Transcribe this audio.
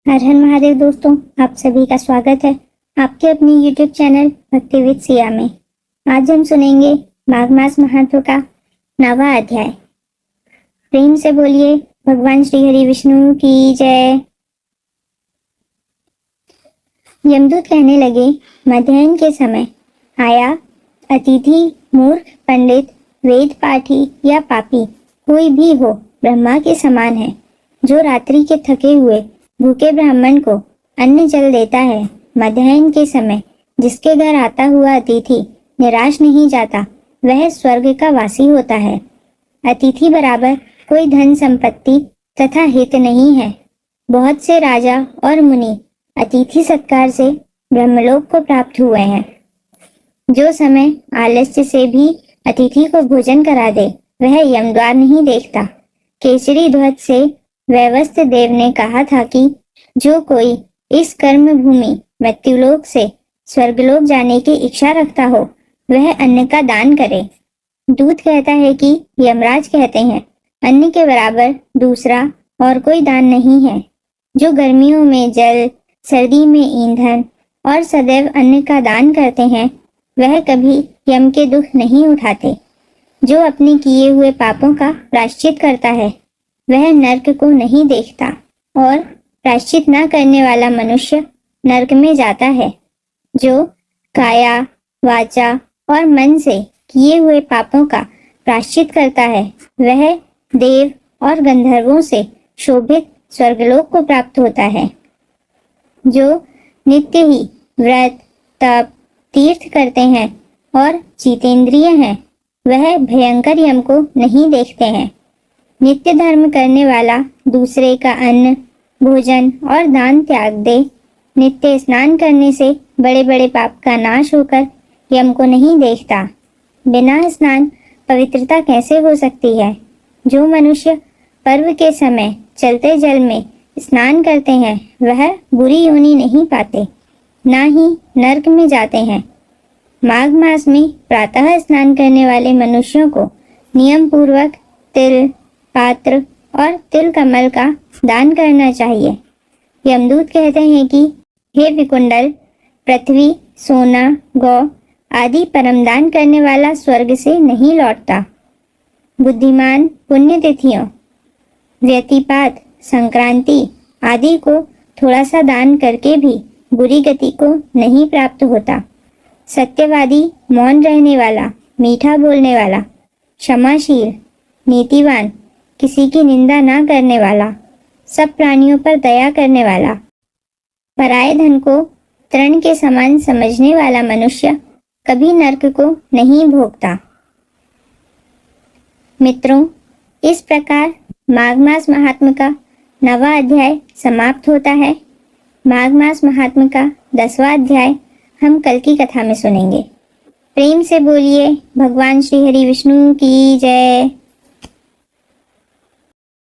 हर हर महादेव दोस्तों, आप सभी का स्वागत है आपके अपने YouTube चैनल भक्ति विद सिया में। आज हम सुनेंगे माघ मास महत्व का 9वां अध्याय। प्रेम से बोलिए भगवान श्री हरि विष्णु की जय। यमदूत कहने लगे, मध्याह्न के समय आया अतिथि, मूर्ख, पंडित, वेद पाठी या पापी कोई भी हो, ब्रह्मा के समान है। जो रात्रि के थके हुए भूखे ब्राह्मण को अन्न जल देता है, मध्याह्न के समय जिसके घर आता हुआ अतिथि निराश नहीं जाता, वह स्वर्ग का वासी होता है। अतिथि बराबर कोई धन संपत्ति तथा हित नहीं है। बहुत से राजा और मुनि अतिथि सत्कार से ब्रह्मलोक को प्राप्त हुए हैं। जो समय आलस्य से भी अतिथि को भोजन करा दे, वह यमद्वार नहीं देखता। केसरी ध्वज से वैवस्त्र देव ने कहा था कि जो कोई इस कर्म भूमि मृत्युलोक से स्वर्गलोक जाने की इच्छा रखता हो, वह अन्न का दान करे। दूत कहता है कि यमराज कहते हैं, अन्न के बराबर दूसरा और कोई दान नहीं है। जो गर्मियों में जल, सर्दी में ईंधन और सदैव अन्न का दान करते हैं, वह कभी यम के दुख नहीं उठाते। जो अपने किए हुए पापों का प्रायश्चित करता है, वह नरक को नहीं देखता, और प्रायश्चित न करने वाला मनुष्य नरक में जाता है। जो काया, वाचा और मन से किए हुए पापों का प्रायश्चित करता है, वह देव और गंधर्वों से शोभित स्वर्गलोक को प्राप्त होता है। जो नित्य ही व्रत, तप, तीर्थ करते हैं और जितेंद्रिय हैं, वह भयंकर यम को नहीं देखते हैं। नित्य धर्म करने वाला दूसरे का अन्न, भोजन और दान त्याग दे। नित्य स्नान करने से बड़े बड़े पाप का नाश होकर यम को नहीं देखता। बिना स्नान पवित्रता कैसे हो सकती है? जो मनुष्य पर्व के समय चलते जल में स्नान करते हैं, वह बुरी योनि नहीं पाते, ना ही नरक में जाते हैं। माघ मास में प्रातः स्नान करने वाले मनुष्यों को नियम पूर्वक तिल, पात्र और तिल कमल का दान करना चाहिए। यमदूत कहते हैं कि हे विकुंडल, पृथ्वी, सोना, गौ आदि परम दान करने वाला स्वर्ग से नहीं लौटता। बुद्धिमान पुण्यतिथियों, व्यतिपात, संक्रांति आदि को थोड़ा सा दान करके भी बुरी गति को नहीं प्राप्त होता। सत्यवादी, मौन रहने वाला, मीठा बोलने वाला, क्षमाशील, नीतिवान, किसी की निंदा ना करने वाला, सब प्राणियों पर दया करने वाला, पराये धन को तृण के समान समझने वाला मनुष्य कभी नरक को नहीं भोगता। मित्रों, इस प्रकार माघ मास महात्म्य का 9वां अध्याय समाप्त होता है। माघ मास महात्म्य का 10वां अध्याय हम कल की कथा में सुनेंगे। प्रेम से बोलिए भगवान श्री हरि विष्णु की जय।